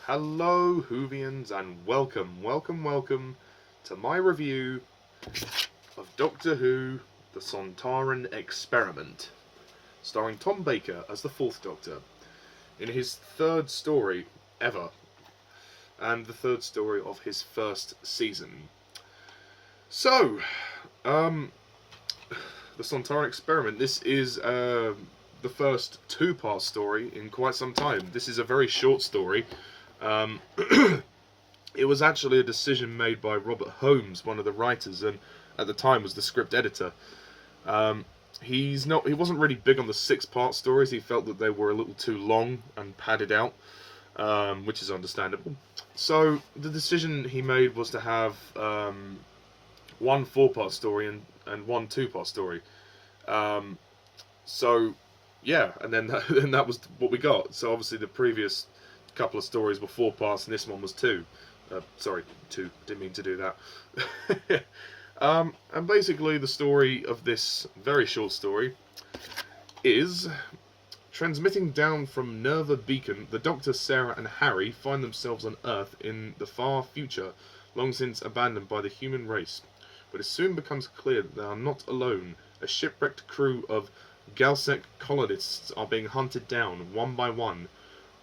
Hello Whovians and welcome to my review of Doctor Who, the Sontaran Experiment, starring Tom Baker as the Fourth Doctor, in his third story ever, and the third story of his first season. So, the Sontaran Experiment, this is the first two-part story in quite some time. This is a very short story. It was actually a decision made by Robert Holmes, one of the writers, and at the time was the script editor. He wasn't really big on the six-part stories. He felt that they were a little too long and padded out, which is understandable. So the decision he made was to have one four-part story and one two-part story. So yeah, and then that was what we got. So obviously the previous couple of stories were 4 parts, and this one was 2. Sorry, 2. Didn't mean to do that. And basically, the story of this very short story is transmitting down from Nerva Beacon. The Doctor, Sarah, and Harry find themselves on Earth in the far future, long since abandoned by the human race. But it soon becomes clear that they are not alone. A shipwrecked crew of Galsec colonists are being hunted down one by one.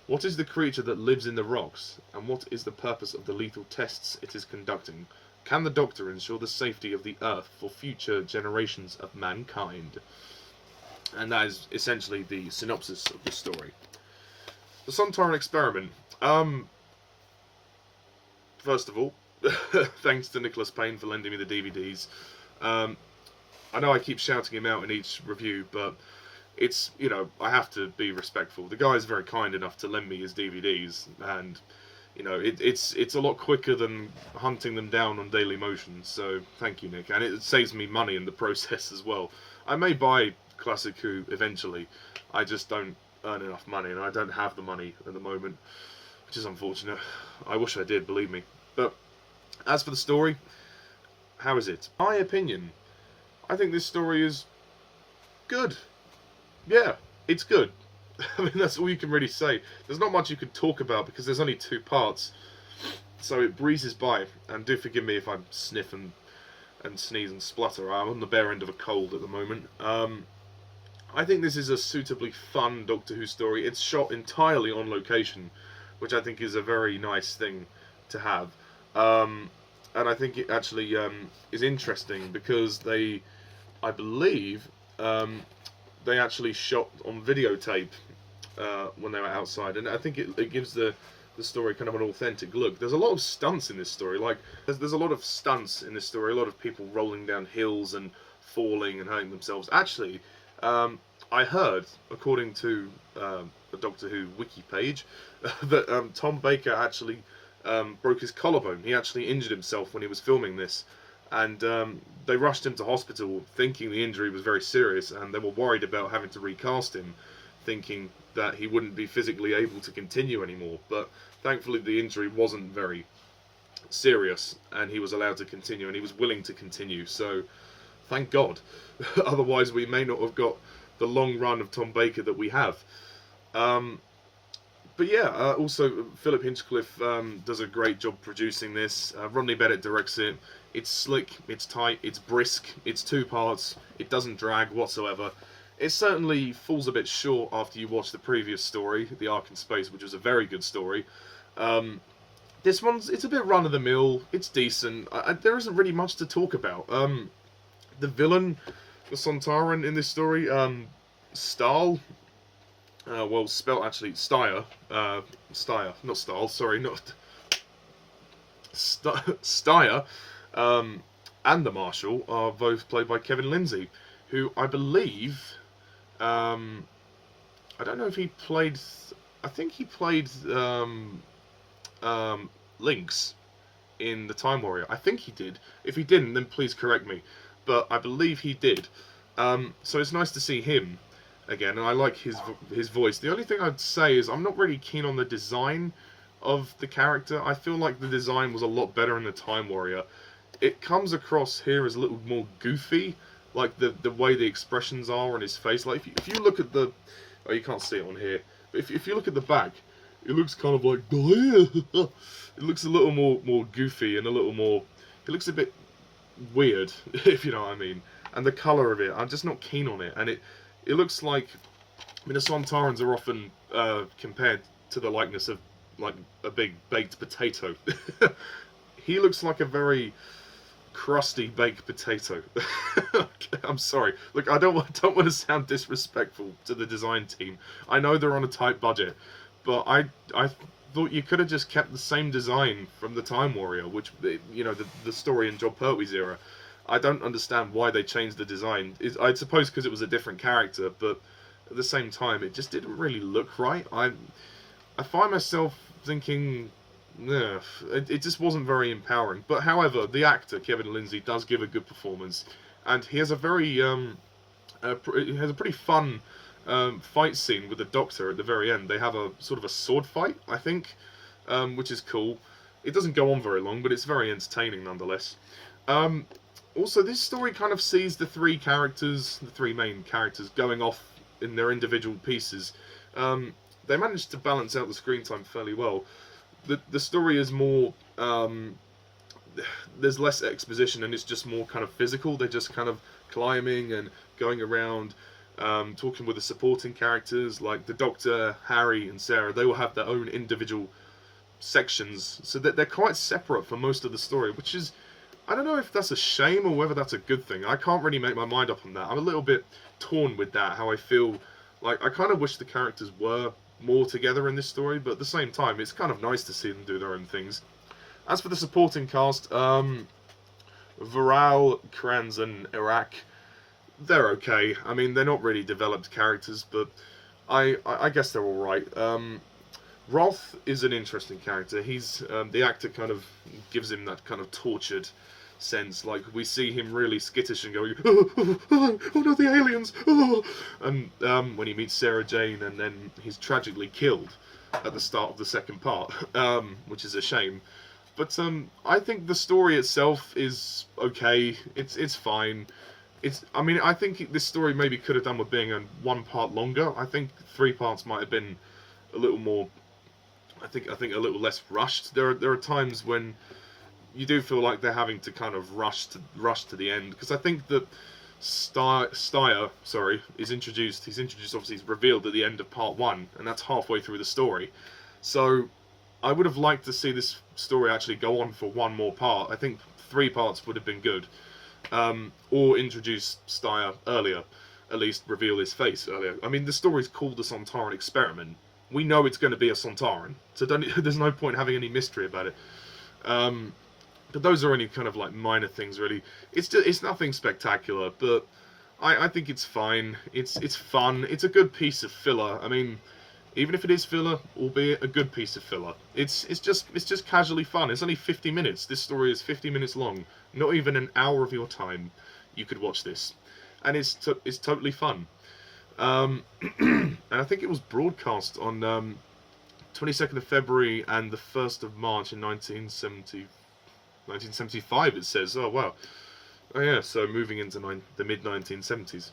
What is the creature that lives in the rocks, and what is the purpose of the lethal tests it is conducting? Can the Doctor ensure the safety of the Earth for future generations of mankind? And that is essentially the synopsis of the story. The Sontaran Experiment. First of all, thanks to Nicholas Payne for lending me the DVDs. I know I keep shouting him out in each review, but it's, you know, I have to be respectful. The guy is very kind enough to lend me his DVDs, and, you know, it's a lot quicker than hunting them down on Daily Motion, so thank you, Nick. And it saves me money in the process as well. I may buy Classic Who eventually, I just don't earn enough money, and I don't have the money at the moment, which is unfortunate. I wish I did, believe me. But as for the story, how is it? My opinion, I think this story is good. Yeah, it's good. I mean, that's all you can really say. There's not much you could talk about because there's only 2 parts, so it breezes by. And do forgive me if I sniff and sneeze and splutter. I'm on the bare end of a cold at the moment. I think this is a suitably fun Doctor Who story. It's shot entirely on location, which I think is a very nice thing to have. And I think it actually is interesting because I believe, they actually shot on videotape when they were outside, and I think it gives the story kind of an authentic look. There's a lot of stunts in this story. Like there's a lot of stunts in this story. A lot of people rolling down hills and falling and hurting themselves. Actually, I heard, according to the Doctor Who wiki page, that Tom Baker actually broke his collarbone. He actually injured himself when he was filming this. And they rushed him to hospital thinking the injury was very serious, and they were worried about having to recast him, thinking that he wouldn't be physically able to continue anymore. But thankfully the injury wasn't very serious, and he was allowed to continue, and he was willing to continue, so thank God. Otherwise we may not have got the long run of Tom Baker that we have. But yeah, also Philip Hinchcliffe does a great job producing this. Rodney Bennett directs it. It's slick, it's tight, it's brisk, it's 2 parts, it doesn't drag whatsoever. It certainly falls a bit short after you watch the previous story, The Ark in Space, which was a very good story. This one's, it's a bit run-of-the-mill, it's decent. There isn't really much to talk about. The villain, the Sontaran in this story, Stahl, well, spelled actually Steyr, not Stahl, sorry, not Steyr, and the Marshal are both played by Kevin Lindsay, who I believe, I don't know if he played, I think he played Lynx in The Time Warrior. I think he did. If he didn't, then please correct me. But I believe he did. So it's nice to see him again, and I like his voice. The only thing I'd say is I'm not really keen on the design of the character. I feel like the design was a lot better in The Time Warrior. It comes across here as a little more goofy, like the way the expressions are on his face. Like if you look at the, oh, you can't see it on here, but if you look at the back, it looks kind of like it looks a little more goofy and a little more. It looks a bit weird, if you know what I mean. And the colour of it, I'm just not keen on it. And it looks like, I mean, the Sontarans are often compared to the likeness of like a big baked potato. He looks like a very crusty baked potato. I'm sorry. Look, don't want to sound disrespectful to the design team. I know they're on a tight budget, but I thought you could have just kept the same design from the Time Warrior, which, you know, the story in Job Pertwee's era. I don't understand why they changed the design. I suppose because it was a different character, but at the same time, it just didn't really look right. I find myself thinking, yeah, it just wasn't very empowering. But however, the actor Kevin Lindsay does give a good performance, and he has a very he has a pretty fun fight scene with the Doctor at the very end. They have a sort of a sword fight, I think, which is cool. It doesn't go on very long, but it's very entertaining nonetheless. Also, this story kind of sees the three main characters, going off in their individual pieces. They managed to balance out the screen time fairly well. The story is more, there's less exposition, and it's just more kind of physical. They're just kind of climbing and going around, talking with the supporting characters like the Doctor, Harry, and Sarah. They will have their own individual sections, so that they're quite separate for most of the story, which is, I don't know if that's a shame or whether that's a good thing. I can't really make my mind up on that. I'm a little bit torn with that, how I feel. Like, I kind of wish the characters were more together in this story, but at the same time, it's kind of nice to see them do their own things. As for the supporting cast, Viral, Kranz, and Iraq, they're okay. I mean, they're not really developed characters, but I guess they're alright. Rolf is an interesting character. He's the actor kind of gives him that kind of tortured sense. Like, we see him really skittish and going, oh no, the aliens! Oh! And when he meets Sarah Jane, and then he's tragically killed at the start of the second part, which is a shame. But I think the story itself is okay. It's fine. I mean, I think this story maybe could have done with being one part longer. I think 3 parts might have been a little more. I think a little less rushed. There are times when you do feel like they're having to kind of rush to the end, because I think that Steyr, is introduced. He's introduced, obviously, he's revealed at the end of part 1, and that's halfway through the story. So I would have liked to see this story actually go on for one more part. I think 3 parts would have been good, or introduce Steyr earlier, at least reveal his face earlier. I mean, the story's called the Sontaran Experiment. We know it's going to be a Sontaran, so there's no point having any mystery about it. But those are only kind of like minor things, really. It's nothing spectacular, but I think it's fine. It's fun. It's a good piece of filler. I mean, even if it is filler, albeit a good piece of filler, it's just casually fun. It's only 50 minutes. This story is 50 minutes long. Not even an hour of your time, you could watch this, and it's totally fun. And I think it was broadcast on 22nd of February and the 1st of March in 1975, it says. Oh, wow. Oh, yeah, so moving into the mid-1970s.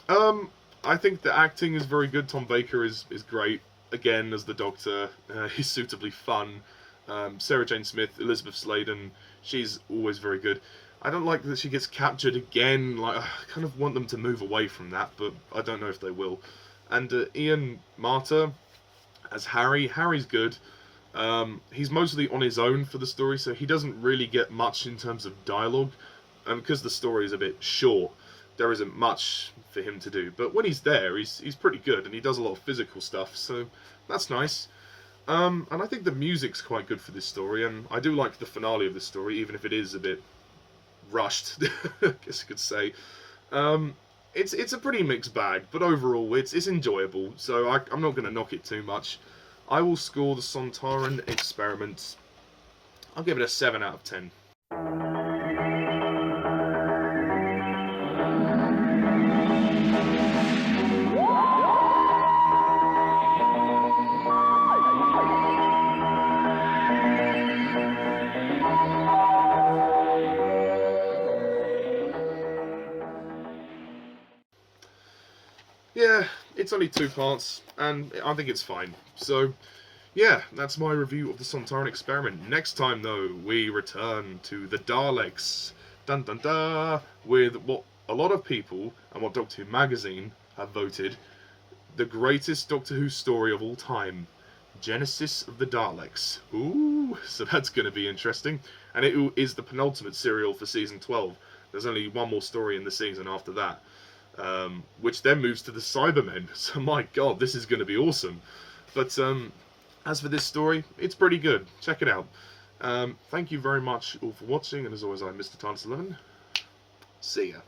I think the acting is very good. Tom Baker is great. Again, as the Doctor, he's suitably fun. Sarah Jane Smith, Elizabeth Sladen, she's always very good. I don't like that she gets captured again. Like, I kind of want them to move away from that, but I don't know if they will. And Ian Marter as Harry. Harry's good. He's mostly on his own for the story, so he doesn't really get much in terms of dialogue. And because the story is a bit short, there isn't much for him to do. But when he's there, he's pretty good, and he does a lot of physical stuff, so that's nice. And I think the music's quite good for this story, and I do like the finale of this story, even if it is a bit rushed, I guess you could say. It's a pretty mixed bag, but overall it's enjoyable, so I'm not going to knock it too much. I will score the Sontaran Experiment. I'll give it a 7 out of 10. Yeah, it's only 2 parts, and I think it's fine. So, yeah, that's my review of the Sontaran experiment. Next time, though, we return to the Daleks. Dun dun dun! With what a lot of people and what Doctor Who magazine have voted the greatest Doctor Who story of all time. Genesis of the Daleks. Ooh, so that's going to be interesting. And it is the penultimate serial for season 12. There's only one more story in the season after that. Which then moves to the Cybermen. So my god, this is going to be awesome. But as for this story, it's pretty good. Check it out. Thank you very much all for watching, and as always, I'm Mr. Times11. See ya.